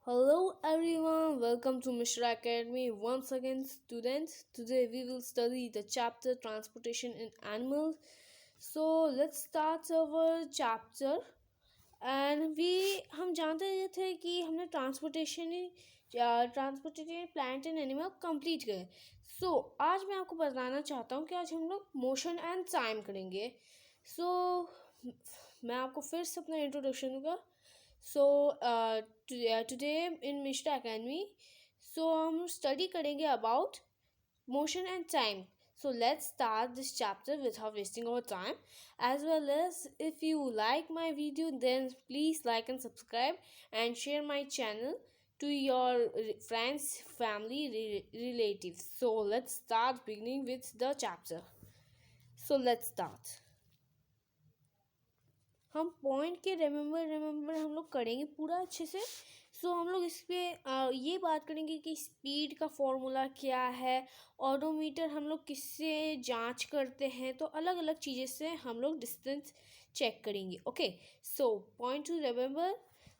Hello everyone, welcome to Mishra Academy. Once again, students, today we will study the chapter Transportation in Animals. So let's start our chapter. And हम जानते थे कि हमने transportation plant and animal complete करे. सो आज मैं आपको बताना चाहता हूँ कि आज हम लोग मोशन एंड टाइम करेंगे. सो मैं आपको फिर से अपना इंट्रोडक्शन दूंगा. Today in Mishra Academy, हम स्टडी करेंगे about motion and time. So let's start this chapter without wasting our time. As well as if you like my video, then please like and subscribe and share my channel to your friends, family, relatives. So let's start beginning with the chapter. So let's start. हम point के remember हम लोग करेंगे पूरा अच्छे से. हम लोग इस पर ये बात करेंगे कि स्पीड का फॉर्मूला क्या है, ऑडोमीटर हम लोग किससे जांच करते हैं, तो अलग अलग चीज़ें से हम लोग डिस्टेंस चेक करेंगे. Okay, so point to remember.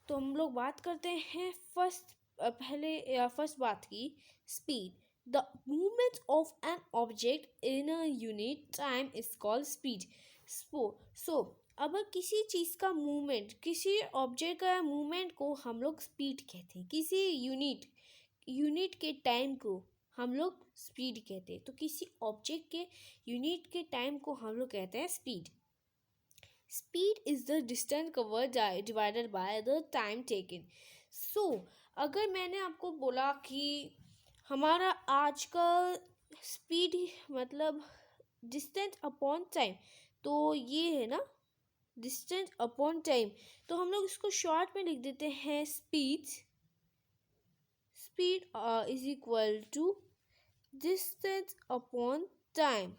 तो हम लोग बात करते हैं फर्स्ट बात की speed. The movement of an object in a unit time is called speed. So अब किसी चीज़ का मूवमेंट, किसी ऑब्जेक्ट का मूवमेंट को हम लोग स्पीड कहते हैं. किसी यूनिट के टाइम को हम लोग स्पीड कहते हैं. तो किसी ऑब्जेक्ट के यूनिट के टाइम को हम लोग कहते हैं speed. Speed is the distance cover divided by the time taken. अगर मैंने आपको बोला कि हमारा आज का स्पीड मतलब डिस्टेंस अपॉन टाइम, तो ये है ना डिस्टेंस अपॉन टाइम. तो हम लोग इसको शॉर्ट में लिख देते हैं speed is equal to distance upon time.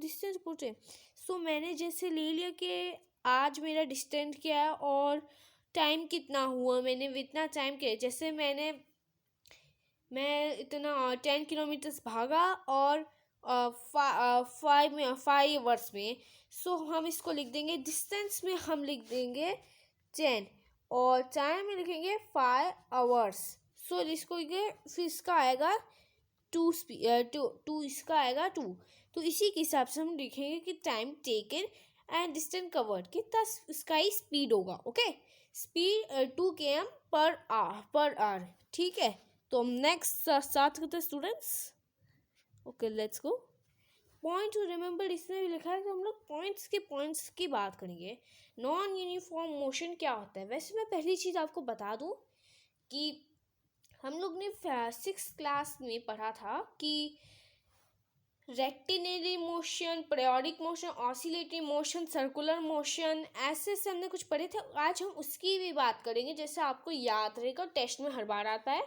Distance upon time. मैंने जैसे ले लिया कि आज मेरा डिस्टेंस क्या है और टाइम कितना हुआ, मैंने इतना टाइम किया. जैसे मैं इतना 10 किलोमीटर्स भागा और 5 आवर्स में. हम इसको लिख देंगे, डिस्टेंस में हम लिख देंगे 10 और टाइम में लिखेंगे 5 आवर्स. इसको फिर इसका आएगा 2 इसका आएगा 2. तो इसी के हिसाब से हम लिखेंगे कि time taken and distance covered कितना इसका ही स्पीड होगा. Okay, speed 2 km per hour. ठीक है, तो हम नेक्स्ट स्टार्ट करते हैं students. Okay, let's go. Point to remember इसमें भी लिखा है कि हम लोग पॉइंट्स की बात करेंगे. नॉन यूनिफॉर्म मोशन क्या होता है. वैसे मैं पहली चीज़ आपको बता दूं कि हम लोग ने 6th क्लास में पढ़ा था कि rectilinear motion, periodic motion, oscillatory motion, circular motion, ऐसे हमने कुछ पढ़े थे. आज हम उसकी भी बात करेंगे, जैसे आपको याद रहेगा टेस्ट में हर बार आता है.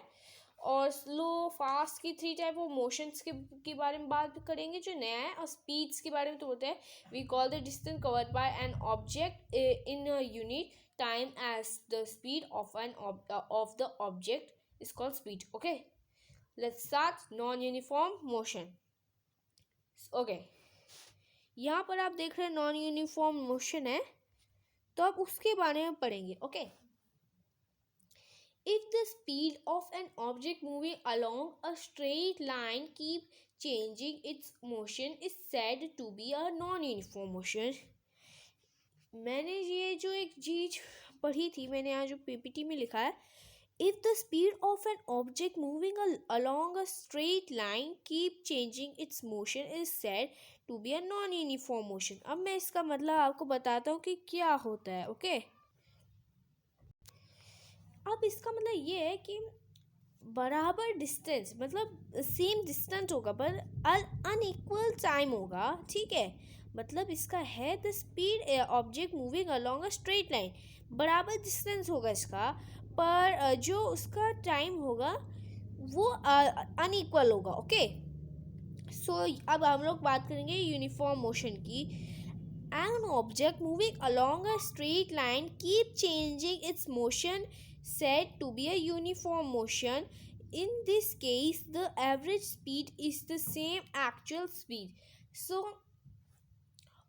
और स्लो फास्ट की 3 टाइप ऑफ मोशंस के बारे में बात करेंगे जो नया है. और स्पीड्स के बारे में तो बोलते हैं we call the distance covered by an object in unit time as the speed of the object is called speed. Okay, let's start. Non uniform motion. Okay, यहाँ पर आप देख रहे हैं नॉन यूनिफॉर्म मोशन है, तो आप उसके बारे में पढ़ेंगे. Okay, if the speed of an object moving along a straight line keep changing its motion is said to be a non-uniform motion. मैंने ये जो एक चीज पढ़ी थी, मैंने यहाँ जो पीपीटी में लिखा है, if the speed of an object moving along a straight line keep changing its motion is said to be a non-uniform motion. अब मैं इसका मतलब आपको बताता हूँ कि क्या होता है. ओके, अब इसका मतलब ये है कि बराबर डिस्टेंस मतलब सेम डिस्टेंस होगा पर अनइक्वल टाइम होगा. ठीक है, मतलब इसका है the speed object moving along a straight line, बराबर डिस्टेंस होगा इसका, पर जो उसका टाइम होगा वो अनइक्वल होगा. ओके, अब हम लोग बात करेंगे यूनिफॉर्म मोशन की. An object moving along a straight line keep changing its motion said to be a uniform motion. In this case, the average speed is the same actual speed.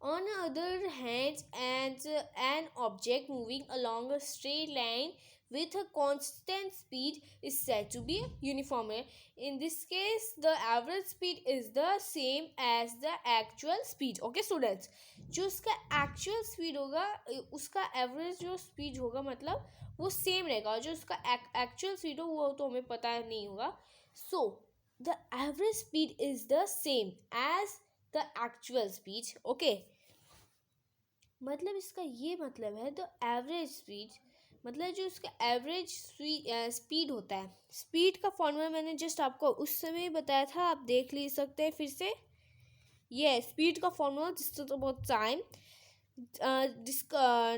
On the other hand, and an object moving along a straight line with a constant speed is said to be uniform. In this case, the average speed is the same as the actual speed. Okay students, जो उसका actual speed होगा उसका average जो speed होगा मतलब वो same रहेगा, जो उसका actual speed हो वो तो हमें पता नहीं होगा. So the average speed is the same as the actual speed. Okay, मतलब इसका ये मतलब है द एवरेज स्पीड, मतलब जो उसका एवरेज स्पीड होता है. स्पीड का फॉर्मूला मैंने जस्ट आपको उस समय बताया था, आप देख ले सकते हैं फिर से. ये स्पीड का फॉर्मूला जिससे तो बहुत टाइम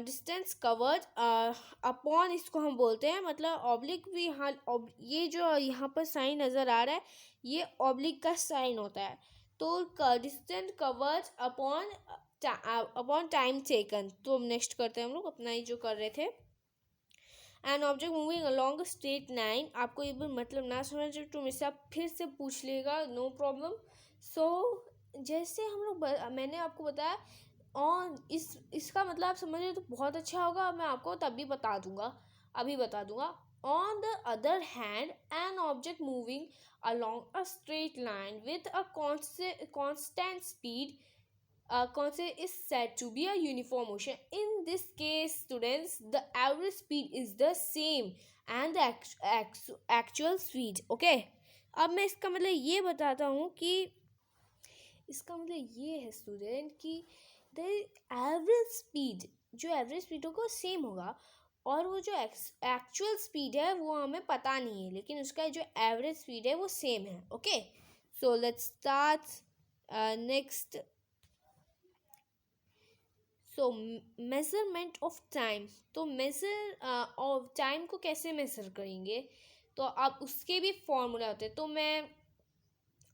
डिस्टेंस कवर्ड अपॉन, इसको हम बोलते हैं मतलब ऑब्लिक भी. यहाँ ये जो यहाँ पर साइन नज़र आ रहा है ये ऑब्लिक का साइन होता है. तो distance covered upon time taken. तो नेक्स्ट करते हैं हम लोग अपना ही जो कर रहे थे. An object moving along straight line. आपको ये भी मतलब ना समझ तो मेरे से आप फिर से पूछ लेगा, नो प्रॉब्लम. सो जैसे हम लोग मैंने आपको बताया ऑन इसका मतलब आप समझ रहे तो बहुत अच्छा होगा. मैं आपको तभी बता दूंगा, अभी बता दूंगा. On the other hand, an object moving along a straight line with a constant speed is said to be a uniform motion. In this case, students, the average speed is the same and the actual speed. Okay, अब मैं इसका मतलब ये बताता हूँ कि इसका मतलब ये है स्टूडेंट कि द एवरेज स्पीड, जो एवरेज स्पीड होगा सेम होगा और वो जो एक्चुअल स्पीड है वो हमें पता नहीं है, लेकिन उसका जो एवरेज स्पीड है वो सेम है. Okay, so let's start next. So measurement of time. तो मेजर ऑफ टाइम को कैसे मेजर करेंगे, तो आप उसके भी फॉर्मूला होते हैं. तो मैं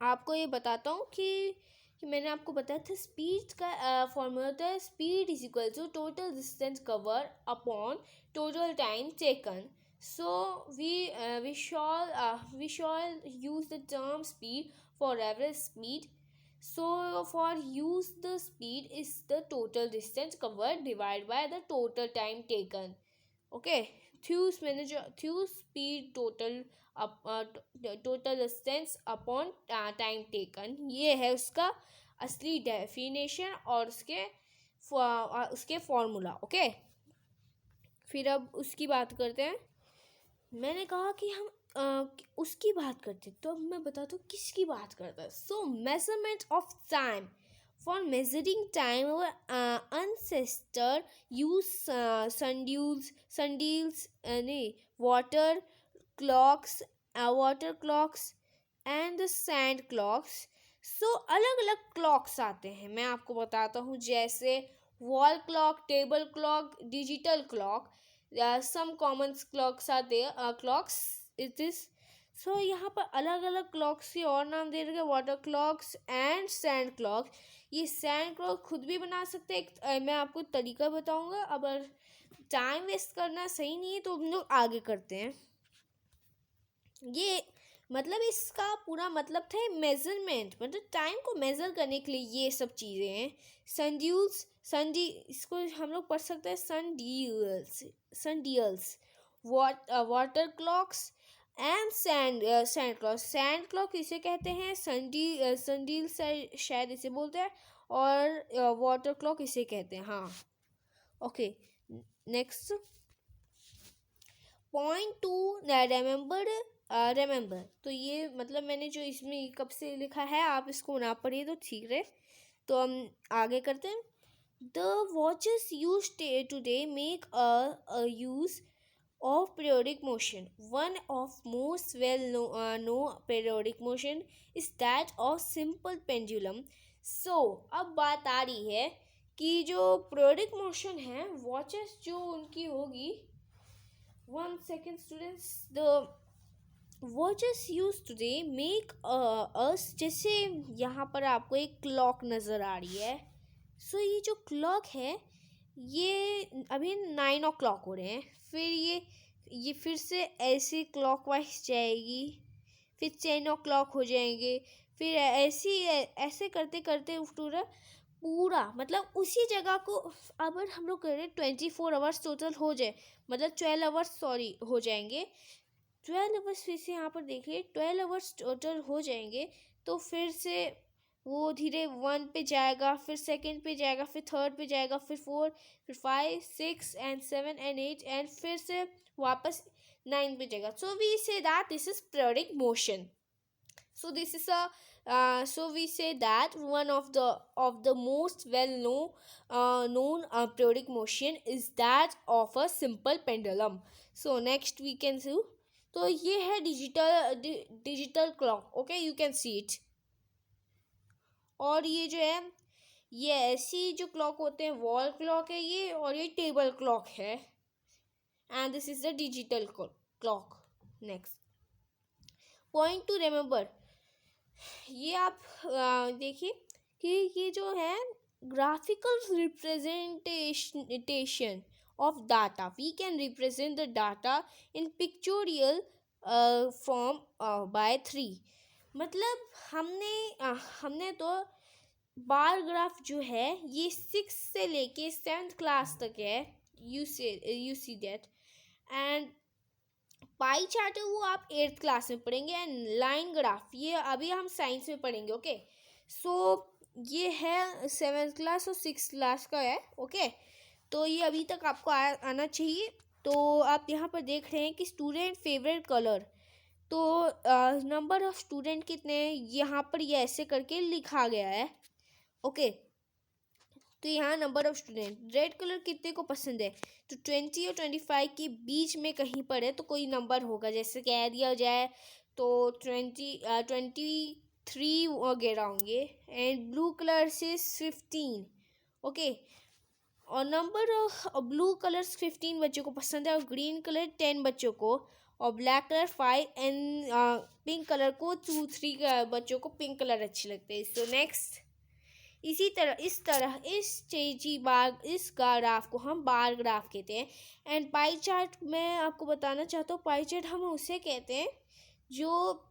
आपको ये बताता हूँ कि मैंने आपको बताया था स्पीड का फॉर्मूला होता है speed is equal to total distance cover upon total time taken. So we shall use the term speed for average speed. So for use the speed is the total distance covered divided by the total time taken. Okay, through speed total distance upon time taken. ये है उसका असली definition और उसके formula. Okay, फिर अब उसकी बात करते हैं. मैंने कहा कि हम उसकी बात करते, तो अब मैं बताता हूँ किसकी बात करता है. सो measurement of time. For measuring time our ancestor use sundials नहीं water clocks and the sand clocks. सो अलग अलग क्लॉक्स आते हैं, मैं आपको बताता हूँ. जैसे wall clock, table clock, digital clock. Some common clocks are there. Clocks it is. So यहाँ पर अलग अलग क्लॉक्स के और नाम दे रखे हैं, water clocks and sand clock. ये सैंड क्लॉक खुद भी बना सकते हैं. मैं आपको तरीका बताऊंगा. अगर टाइम वेस्ट करना सही नहीं है तो हम लोग आगे करते हैं. ये मतलब इसका पूरा मतलब था मेजरमेंट, मतलब टाइम को मेजर करने के लिए ये सब चीज़ें हैं. इसको हम लोग पढ़ सकते हैं sundials, water clocks and sand clock. Sand clock इसे कहते हैं, sundial शायद इसे बोलते हैं, और वाटर क्लॉक इसे कहते हैं. हाँ, okay. Next point to remember. तो ये मतलब मैंने जो इसमें कब से लिखा है आप इसको ना पढ़िए तो ठीक रहे. तो हम आगे करते हैं. The watches used today make a use of periodic motion. One of most known periodic motion is that of simple pendulum. So अब बात आ रही है कि जो periodic motion है watches जो उनकी होगी. 1 second students. The watches used today make us, जैसे यहाँ पर आपको एक क्लॉक नज़र आ रही है. सो ये जो क्लॉक है ये अभी 9 o'clock हो रहे हैं. फिर ये फिर से ऐसे क्लॉक वाइज जाएगी, फिर 10 o'clock हो जाएंगे, फिर ऐसे करते करते पूरा पूरा मतलब उसी जगह को अगर हम लोग करें 24 आवर्स टोटल हो जाए, मतलब 12 आवर्स सॉरी हो जाएंगे, 12 आवर्स फिर से यहाँ पर देखिए 12 आवर्स टोटल हो जाएंगे। तो फिर से वो धीरे 1 पे जाएगा, फिर सेकंड पे जाएगा, फिर थर्ड पे जाएगा, फिर 4, फिर 5, 6 एंड 7 एंड 8 एंड फिर से वापस 9 पे जाएगा। So we say that this is periodic motion. So this is a so we say that one of the most known periodic motion is that of a simple pendulum. So next we can see, तो ये है digital clock. Okay, you can see it. और ये जो है ये ऐसी जो क्लॉक होते हैं वॉल क्लॉक है ये, और ये टेबल क्लॉक है. And this is the digital clock. Next point to remember, ये आप देखिए कि ये जो है graphical representation of data. We can represent the data in pictorial form by 3. मतलब हमने तो बार ग्राफ जो है ये 6 से लेके 7th क्लास तक है. You see that. And pie chart है वो आप 8th क्लास में पढ़ेंगे. एंड लाइन ग्राफ ये अभी हम साइंस में पढ़ेंगे. ओके, सो ये है 7th क्लास और 6th क्लास का है. ओके, तो ये अभी तक आपको आना चाहिए. तो आप यहाँ पर देख रहे हैं कि स्टूडेंट फेवरेट कलर. तो नंबर ऑफ स्टूडेंट कितने हैं यहाँ पर ये ऐसे करके लिखा गया है. ओके, तो यहाँ number of student, red colour कितने को पसंद है, तो 20 और 25 के बीच में कहीं पर है तो कोई नंबर होगा. जैसे कह दिया जाए तो 23 वगैरह होंगे. एंड ब्लू कलर से 15. ओके, और नंबर ऑफ ब्लू कलर 15 बच्चों को पसंद है, और ग्रीन कलर 10 बच्चों को, और black colour 5 and pink colour को 2-3 बच्चों को पिंक कलर अच्छे लगते हैं. सो नेक्स्ट, इस ग्राफ को हम बार ग्राफ कहते हैं. एंड पाई चार्ट मैं आपको बताना चाहता हूँ, पाई चार्ट हम उसे कहते हैं जो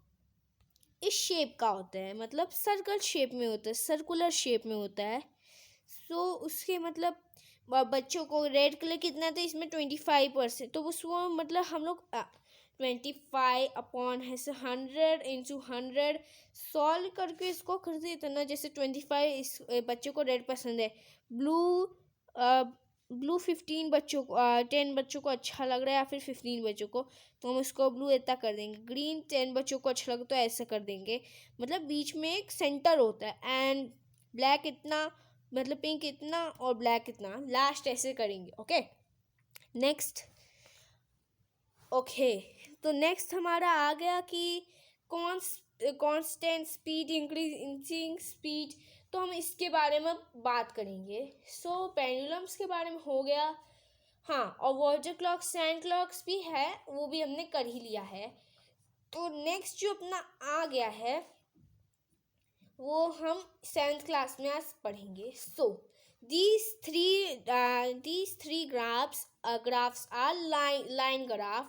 इस शेप का होता है, मतलब सर्कल शेप में होता है, सर्कुलर शेप में होता है. सो उसके मतलब बच्चों को रेड कलर कितना था इसमें 25%, तो उसको मतलब हम लोग 25/100 into 100 सॉल्व करके इसको कर देते ना. जैसे 25 इस बच्चों को रेड पसंद है, ब्लू 15 बच्चों को 10 बच्चों को अच्छा लग रहा है, या फिर 15 बच्चों को, तो हम उसको ब्लू इतना कर देंगे. ग्रीन 10 बच्चों को अच्छा लगे तो ऐसा कर देंगे, मतलब बीच में एक सेंटर होता है. एंड ब्लैक इतना, मतलब पिंक इतना और ब्लैक इतना, लास्ट ऐसे करेंगे. Okay, next. ओके, तो नेक्स्ट हमारा आ गया कि कांस्टेंट स्पीड, इंक्रीजिंग स्पीड. तो हम इसके बारे में बात करेंगे. सो पेंडुलम्स के बारे में हो गया. हाँ, और वाटर क्लॉक, सैंड क्लॉक्स भी है, वो भी हमने कर ही लिया है. तो नेक्स्ट जो अपना आ गया है वो हम 7th क्लास में आज पढ़ेंगे. सो these three graphs are line graph.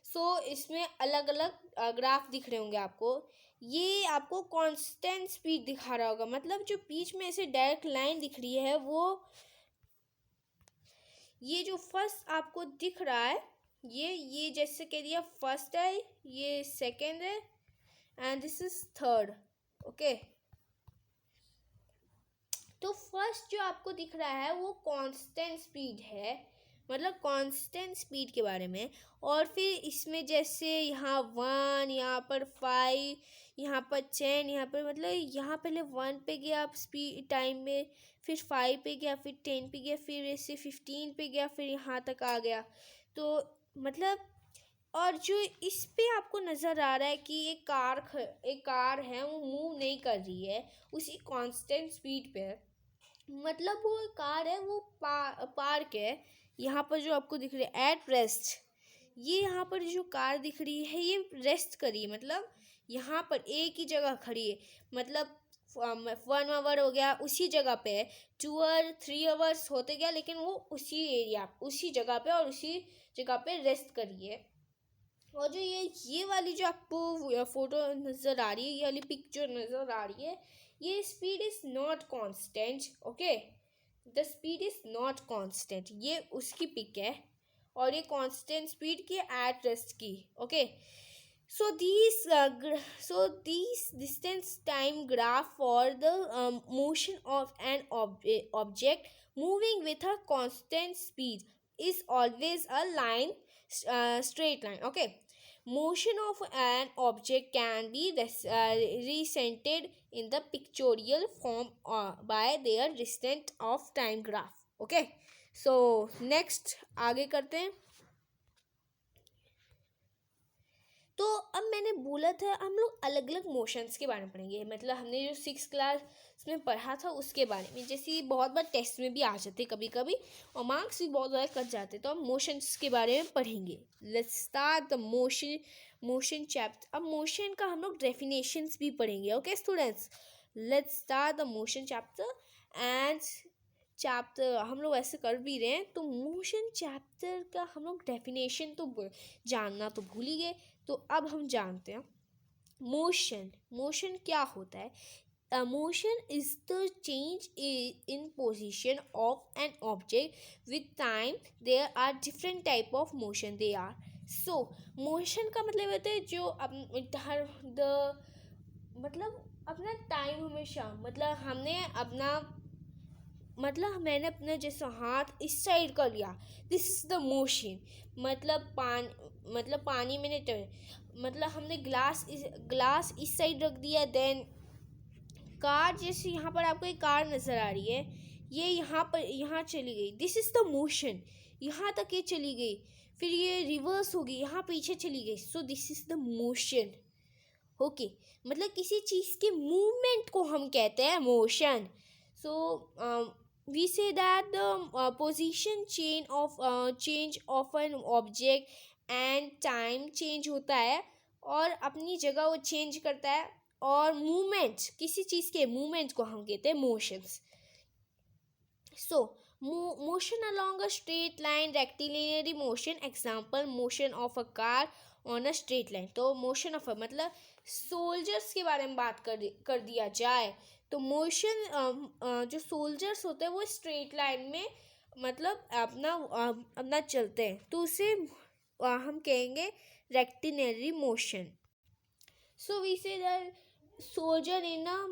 सो इसमें अलग अलग ग्राफ दिख रहे होंगे आपको. ये आपको कांस्टेंट स्पीड दिखा रहा होगा, मतलब जो बीच में ऐसे डायरेक्ट लाइन दिख रही है वो, ये जो फर्स्ट आपको दिख रहा है ये जैसे कह दिया फर्स्ट है, ये सेकेंड है, and this is third. Okay, तो फर्स्ट जो आपको दिख रहा है वो कांस्टेंट स्पीड है, मतलब कांस्टेंट स्पीड के बारे में. और फिर इसमें जैसे यहाँ 1, यहाँ पर 5, यहाँ पर 10, यहाँ पर मतलब यहाँ पहले 1 पे गया स्पीड टाइम में, फिर 5 पे गया, फिर 10 पे गया, फिर ऐसे 15 पे गया, फिर यहाँ तक आ गया. तो मतलब, और जो इस पे आपको नज़र आ रहा है कि एक कार है वो मूव नहीं कर रही है उसी कांस्टेंट स्पीड पे, मतलब वो कार है वो पार्क है. यहाँ पर जो आपको दिख रही है एट रेस्ट, ये यहाँ पर जो कार दिख रही है ये रेस्ट करी है, मतलब यहाँ पर एक ही जगह खड़ी है. मतलब 1 आवर हो गया उसी जगह पे है, 2 आवर 3 आवर्स होते गया, लेकिन वो उसी जगह पे और उसी जगह पे रेस्ट करी है. और जो ये वाली जो आपको फोटो नज़र आ रही है, ये वाली पिक्चर नज़र आ रही है, ये speed is not constant, okay, the speed is not constant, ये उसकी पिक है और ये कांस्टेंट स्पीड की एट रेस्ट की, okay. So these distance time graph for the motion of an object moving with a constant speed is always a line, straight line, okay. Motion of an object can be represented in the pictorial form by their distance of time graph, okay. So next आगे करते हैं। तो अब मैंने बोला था हम लोग अलग अलग मोशंस के बारे में पढ़ेंगे, मतलब हमने जो 6th क्लास में पढ़ा था उसके बारे में, जैसे बहुत बार टेस्ट में भी आ जाते कभी कभी और मार्क्स भी बहुत ज़्यादा कट जाते, तो हम मोशंस के बारे में पढ़ेंगे। Let's start the motion chapter. अब मोशन का हम लोग डेफिनेशंस भी पढ़ेंगे, okay students. Let's start the motion chapter and chapter हम लोग ऐसे कर भी रहे हैं, तो मोशन चैप्टर का हम लोग डेफिनेशन तो जानना तो भूल ही गए, तो अब हम जानते हैं मोशन क्या होता है। Motion is the change in position of an object with time. There are different type of motion they are. So motion का मतलब होता है जो मतलब अपना टाइम हमेशा, मैंने अपना जैसा हाथ इस साइड कर लिया, दिस इज द मोशन। मतलब पानी मैंने हमने ग्लास इस साइड रख दिया, देन कार, जैसे यहाँ पर आपको एक कार नज़र आ रही है, ये यहाँ चली गई, दिस इज द मोशन। यहाँ तक ये चली गई, फिर ये रिवर्स होगी, यहाँ पीछे चली गई, so this is the motion, okay. मतलब किसी चीज़ के मूवमेंट को हम कहते हैं motion. So we say that the position change of an object and time change होता है और अपनी जगह वो चेंज करता है, और मूवमेंट, किसी चीज़ के मूवमेंट को हम कहते हैं motions. So motion along a straight line, rectilinear motion, example motion of a car on a straight line। तो मोशन ऑफ मतलब सोल्जर्स के बारे में बात कर दिया जाए, तो मोशन जो सोल्जर्स होते हैं वो स्ट्रेट लाइन में मतलब अपना चलते हैं, तो उसे हम कहेंगे rectilinear motion. So we say that soldier in a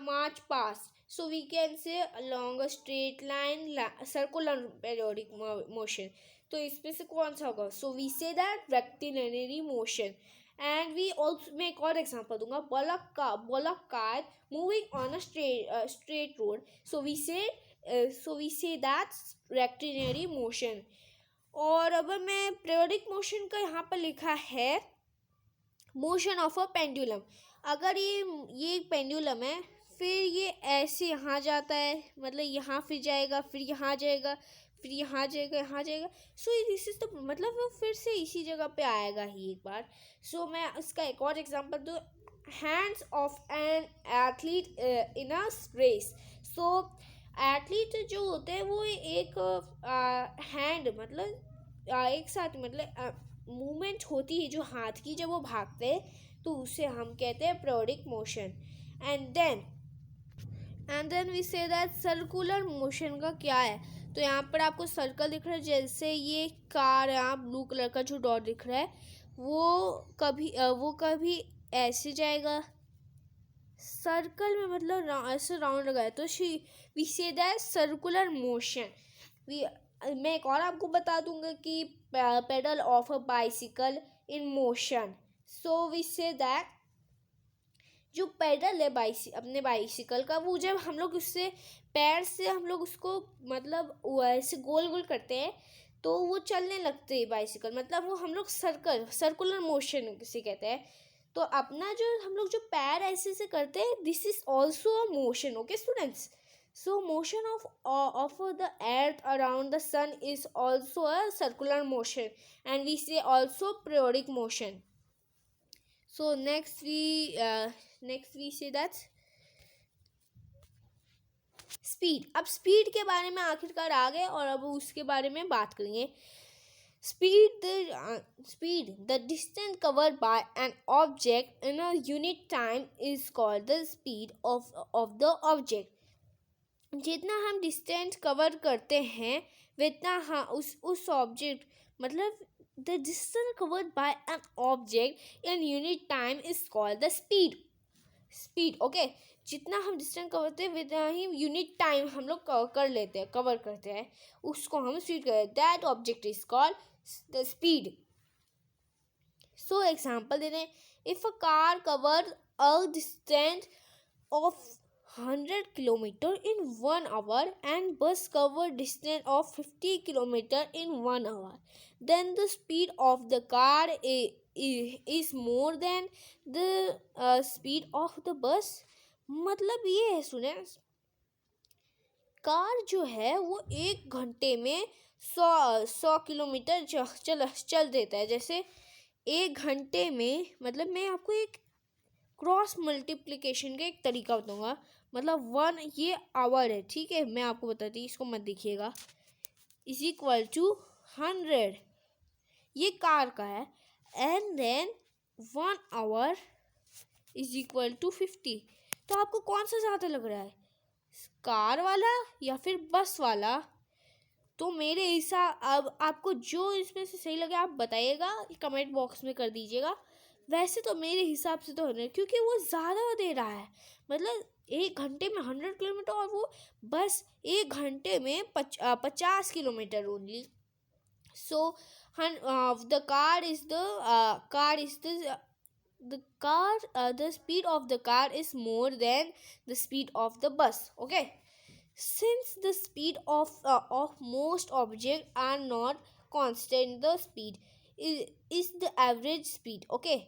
march past, so we can say along a straight line, circular periodic motion। तो इसमें से कौन सा होगा? so we say that rectilinear motion। and we also मैं एक और example दूंगा, bullock car moving on a straight road, so we say that rectilinear motion। और अब मैं periodic motion का यहाँ पर लिखा है मोशन ऑफ अ पेंडुलम। अगर ये पेंडुलम है, फिर ये ऐसे यहाँ जाता है, मतलब यहाँ फिर जाएगा, फिर यहाँ जाएगा, फिर यहाँ जाएगा, यहाँ जाएगा, सो दिस इज द मतलब वो फिर से इसी जगह पे आएगा ही एक बार। सो मैं इसका एक और एग्जांपल दूँ, hands of an athlete in a race. So athlete जो होते हैं वो एक हैंड मतलब एक साथ मतलब मूवमेंट होती है जो हाथ की जब वो भागते हैं, तो उसे हम कहते हैं periodic motion. And then we say that circular motion का क्या है, तो यहाँ पर आपको सर्कल दिख रहा है, जैसे ये कार यहाँ ब्लू कलर का जो डॉट दिख रहा है वो कभी ऐसे जाएगा सर्कल में, मतलब ऐसे राउंड लगाए, तो we say that circular motion. मैं एक और आपको बता दूंगा कि pedal of a bicycle in motion. So we say that जो पेडल है अपने बाइसिकल का, वो जब हम लोग उससे पैर से हम लोग उसको मतलब ऐसे गोल गोल करते हैं, तो वो चलने लगते हैं बाइसिकल, मतलब वो हम लोग सर्कुलर मोशन से कहते हैं। तो अपना जो हम लोग जो पैर ऐसे से करते हैं, this is also a motion, okay students. So motion of the earth around the sun is also a circular motion, and we say also periodic motion। So next we say that speed। अब speed के बारे में आखिरकार आ गए और अब उसके बारे में बात करेंगे। The distance covered by an object in a unit time is called the speed of the object. जितना हम डिस्टेंस कवर करते हैं जितना हाँ उस ऑब्जेक्ट मतलब the distance covered by an object in unit time is called the speed okay. जितना हम डिस्टेंस कवर करते हैं विद ही यूनिट टाइम हम लोग कवर करते हैं उसको हम स्पीड कहते हैं. That object is called the speed. So example दे रहे हैं. If a car cover a distance of 100 kilometer in 1 hour and bus cover distance of 50 kilometer in 1 hour, then the speed of the car is more than the speed of the bus. मतलब ये है सुने, car जो है वो 1 घंटे में 100 kilometre चल देता है. जैसे 1 घंटे में मतलब मैं आपको एक क्रॉस मल्टीप्लिकेशन का एक तरीका बताऊंगा. मतलब 1 ये आवर है, ठीक है, मैं आपको बताती हूँ, इसको मत देखिएगा. इज इक्वल टू 100 ये कार का है. And then 1 hour is equal to 50. तो आपको कौन सा ज़्यादा लग रहा है, कार वाला या फिर बस वाला? तो मेरे हिसाब अब आपको जो इसमें से सही लगे आप बताइएगा, कमेंट बॉक्स में कर दीजिएगा. वैसे तो मेरे हिसाब से तो 100, क्योंकि वो ज़्यादा दे रहा है. मतलब 1 घंटे में 100 किलोमीटर और वो बस 1 घंटे में 50 kilometre only. So the speed of the car is more than the speed of the bus. Okay, since the speed of most objects are not constant, the speed is the average speed. Okay,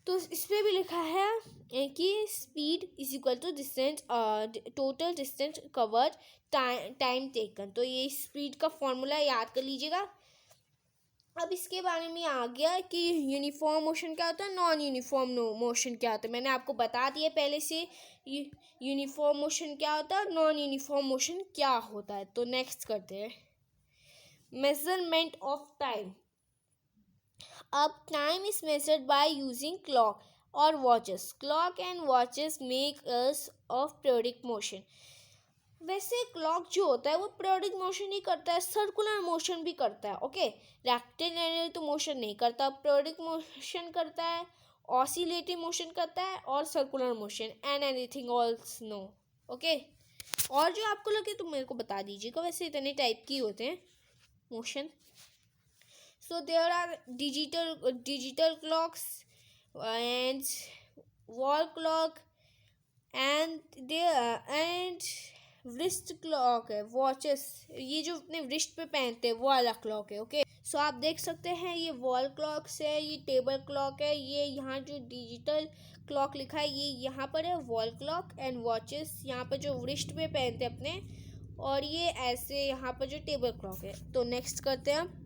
तो इसमें भी लिखा है कि speed is equal to distance total distance covered time taken. तो ये speed का formula याद कर लीजिएगा. अब इसके बारे में आ गया कि यूनिफॉर्म मोशन क्या होता है, नॉन यूनिफॉर्म मोशन क्या होता है. मैंने आपको बता दिया पहले से यूनिफॉर्म मोशन क्या होता है, नॉन यूनिफॉर्म मोशन क्या होता है. तो नेक्स्ट करते हैं मेजरमेंट ऑफ टाइम. अब time is measured by using clock और watches. Clock and watches make us of periodic motion. वैसे क्लॉक जो होता है वो पीरियडिक मोशन ही करता है, सर्कुलर मोशन भी करता है. ओके, रेक्टेंगुलर तो मोशन नहीं करता, पीरियडिक मोशन करता है, ऑसिलेटिव मोशन करता है और circular motion and anything else no. Okay, और जो आपको लगे तो मेरे को बता दीजिएगा. वैसे इतने टाइप की होते हैं motion. So there are digital clocks and wall clock and wrist clock है, watches. ये जो अपने wrist पे पहनते हैं वो वाला क्लॉक है. ओके, सो आप देख सकते हैं ये वॉल क्लॉक्स है, ये टेबल क्लॉक है, ये यहाँ जो डिजिटल क्लॉक लिखा है ये यहाँ पर है वॉल क्लॉक. एंड वॉचेस यहाँ पर जो wrist पे पहनते हैं अपने, और ये ऐसे यहाँ पर जो टेबल क्लॉक है. तो नेक्स्ट करते हैं हम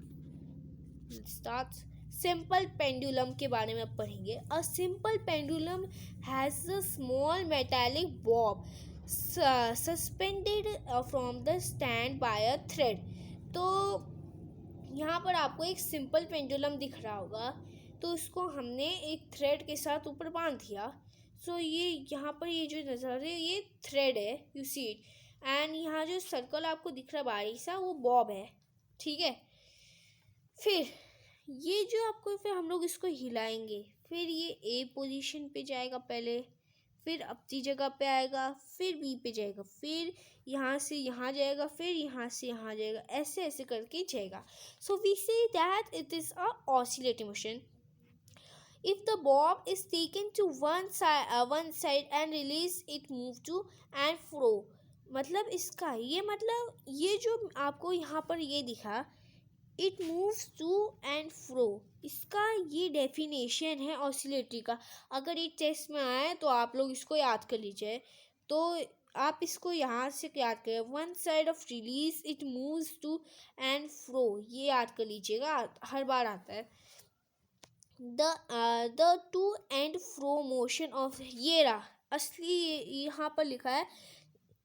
स्टार्ट. सिंपल पेंडुलम के बारे में अब पढ़ेंगे. A simple pendulum has a small metallic Bob suspended from the stand by a thread. तो यहाँ पर आपको एक सिंपल पेंडुलम दिख रहा होगा, तो उसको हमने एक थ्रेड के साथ ऊपर बांध दिया. सो ये यहाँ पर ये जो नज़र आ रही है ये थ्रेड है, यू सी इट. एंड यहाँ जो सर्कल आपको दिख रहा है बारीक सा वो बॉब है, ठीक है. फिर ये जो आपको फिर हम लोग इसको हिलाएंगे, फिर ये ए पोजीशन पे जाएगा पहले, फिर अपनी जगह पे आएगा, फिर बी पे जाएगा, फिर यहाँ से यहाँ जाएगा, फिर यहाँ से यहाँ जाएगा, ऐसे ऐसे करके जाएगा. So we say that it is a oscillating motion. If the bob is taken to one side and release, it move to and fro. मतलब इसका ये मतलब ये जो आपको यहाँ पर ये दिखा, it moves to and fro, इसका ये डेफिनेशन है ऑसिलेटरी का. अगर ये टेस्ट में आए तो आप लोग इसको याद कर लीजिए. तो आप इसको यहाँ से याद करें, one side of release it moves to and fro, ये याद कर लीजिएगा, हर बार आता है. The to and fro motion of, ये रहा असली यहाँ पर लिखा है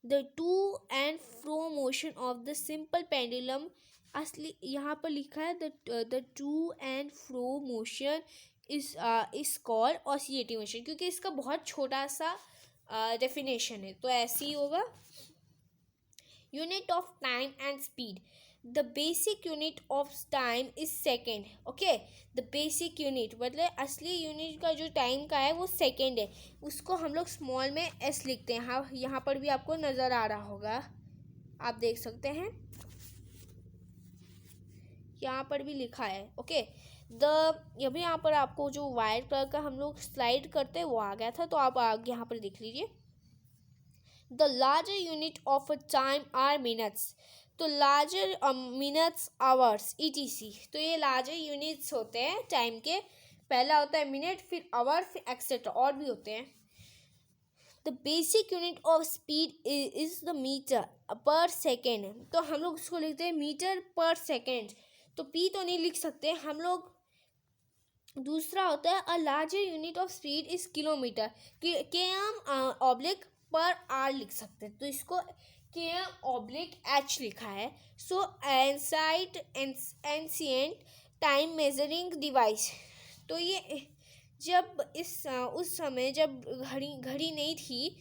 the to and fro motion of the simple pendulum, असली यहाँ पर लिखा है the to and fro motion is called oscillating motion, क्योंकि इसका बहुत छोटा सा डेफिनेशन है, तो ऐसे ही होगा. Unit of time and speed. The basic unit of time is second. Okay, the basic unit मतलब असली यूनिट का जो टाइम का है वो सेकेंड है. उसको हम लोग स्मॉल में एस लिखते हैं. हाँ, यहाँ पर भी आपको नज़र आ रहा होगा, आप देख सकते हैं यहाँ पर भी लिखा है. ओके, अभी यहाँ पर आपको जो वाइट कलर का हम लोग स्लाइड करते हैं वो आ गया था, तो आप आगे यहाँ पर देख लीजिए. The larger unit of a time are minutes. तो लार्जर मिनट्स, आवर्स, ईटीसी. तो ये लार्जर यूनिट्स होते हैं टाइम के. पहला होता है मिनट, फिर आवर, फिर एक्सेट्रा, और भी होते हैं. The basic unit of speed is the metre per second. तो हम लोग उसको लिखते हैं मीटर पर सेकेंड. तो पी तो नहीं लिख सकते हम लोग. दूसरा होता है a larger unit of speed is kilometre. के एम ऑब्लिक पर आर लिख सकते हैं, तो इसको के एम ऑब्लिक एच लिखा है. सो एनसाइट एंशिएंट टाइम मेजरिंग डिवाइस. तो ये जब उस समय जब घड़ी नहीं थी,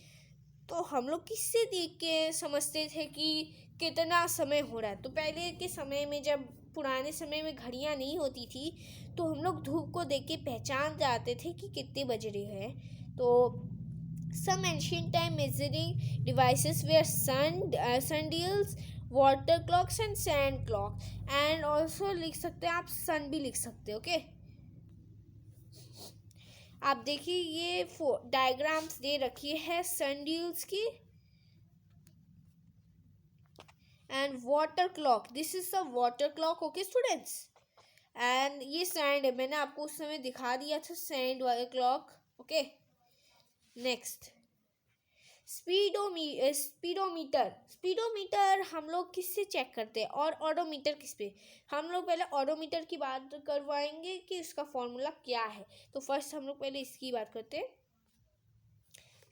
तो हम लोग किससे देख के समझते थे कि कितना समय हो रहा है. तो पहले के समय में, जब पुराने समय में घड़ियाँ नहीं होती थी, तो हम लोग धूप को देख के पहचान जाते थे कि कितने बज रहे हैं. तो some ancient time measuring devices were sundials, water clocks and sand clock. and also लिख सकते हैं आप सन भी लिख सकते हैं. ओके, आप देखिए ये डायग्राम्स दे रखी है sundials की and water clock. This is a water clock. Okay students, and ये सैंड है, मैंने आपको उस समय दिखा दिया था सैंड वाला clock. Okay, next speedometer. Speedometer हम लोग किससे चेक करते हैं, और ऑडोमीटर किस पे. हम लोग पहले ऑडोमीटर की बात करवाएंगे कि इसका फॉर्मूला क्या है. तो फर्स्ट हम लोग पहले इसकी बात करते हैं.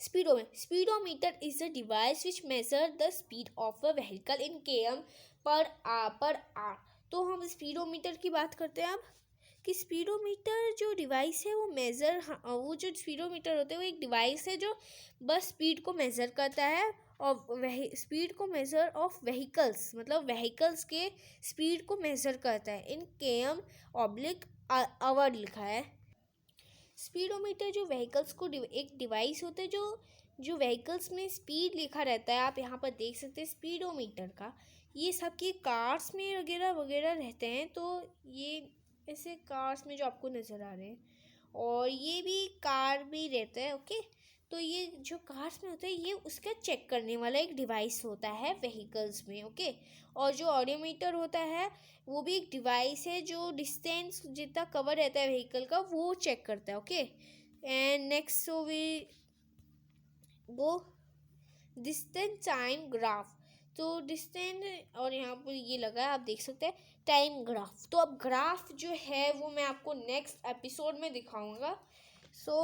Speedometer is a device which measures the speed of a vehicle in km per hour. तो हम स्पीडोमीटर की बात करते हैं अब, कि स्पीडोमीटर जो डिवाइस है वो जो स्पीडोमीटर होते हैं वो एक डिवाइस है जो बस स्पीड को मेज़र करता है, और स्पीड को मेज़र ऑफ व्हीकल्स, मतलब व्हीकल्स के स्पीड को मेज़र करता है. इन केएम ऑब्लिक आवर लिखा है. स्पीडोमीटर जो व्हीकल्स को एक डिवाइस होता है जो व्हीकल्स में स्पीड लिखा रहता है. आप यहाँ पर देख सकते हैं स्पीडोमीटर का. ये सबके कार्स में वगैरह वगैरह रहते हैं, तो ये ऐसे कार्स में जो आपको नज़र आ रहे हैं, और ये भी कार भी रहता है. ओके, तो ये जो कार्स में होता है ये उसका चेक करने वाला एक डिवाइस होता है व्हीकल्स में. ओके, और जो ऑडियोमीटर होता है वो भी एक डिवाइस है जो डिस्टेंस जितना कवर रहता है व्हीकल का वो चेक करता है. ओके, एंड नेक्स्ट वो डिस्टेंस टाइम ग्राफ. तो डिस्टेंस, और यहाँ पर ये लगा है आप देख सकते हैं टाइम ग्राफ. तो अब ग्राफ जो है वो मैं आपको नेक्स्ट एपिसोड में दिखाऊंगा. सो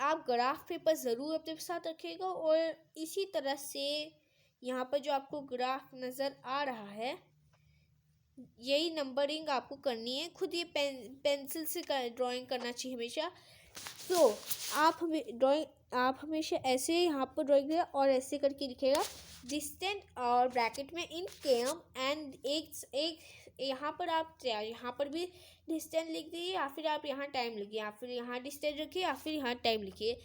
आप ग्राफ पेपर ज़रूर अपने साथ रखिएगा. और इसी तरह से यहाँ पर जो आपको ग्राफ नज़र आ रहा है यही नंबरिंग आपको करनी है. खुद ये पेंसिल से ड्राइंग करना चाहिए हमेशा. तो आप हमेशा ऐसे यहाँ पर ड्राइंग करें और ऐसे करके लिखेगा डिस्टेंस और ब्रैकेट में इन केएम, एंड एक यहाँ पर आप यहाँ पर भी डिस्टेंस लिख दीजिए, या फिर आप यहाँ टाइम लिखिए, या फिर यहाँ डिस्टेंस रखिए, या फिर यहाँ टाइम लिखिए.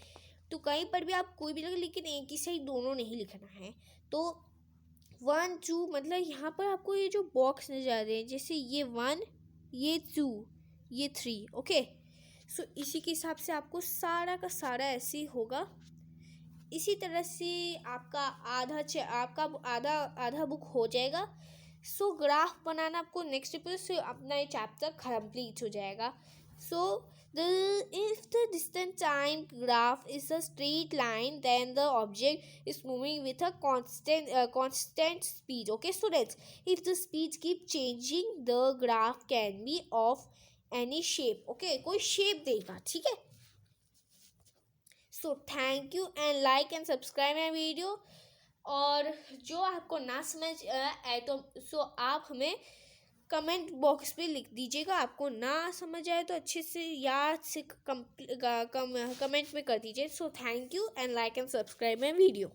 तो कहीं पर भी आप कोई भी लगे, लेकिन एक ही सही दोनों नहीं लिखना है. तो 1 2 मतलब यहाँ पर आपको ये जो बॉक्स नजर आ रहे हैं, जैसे ये 1, ये 2, ये 3. ओके, सो इसी के हिसाब से आपको सारा का सारा ऐसे ही होगा. इसी तरह से आपका आधा बुक हो जाएगा. सो ग्राफ बनाना आपको नेक्स्ट एपिसोड से अपना ये चैप्टर कंप्लीट हो जाएगा. सो if the distance time graph is a straight line, then the object is moving with a constant speed. Okay students, if the speed keep changing, the graph can be of any shape. Okay, कोई shape देगा, ठीक है. So thank you, and like and subscribe my video. और जो आपको ना समझ आए तो आप हमें कमेंट बॉक्स पे लिख दीजिएगा। आपको ना समझ आए तो अच्छे से याद से कमेंट में कर दीजिए। So thank you and like and subscribe my video.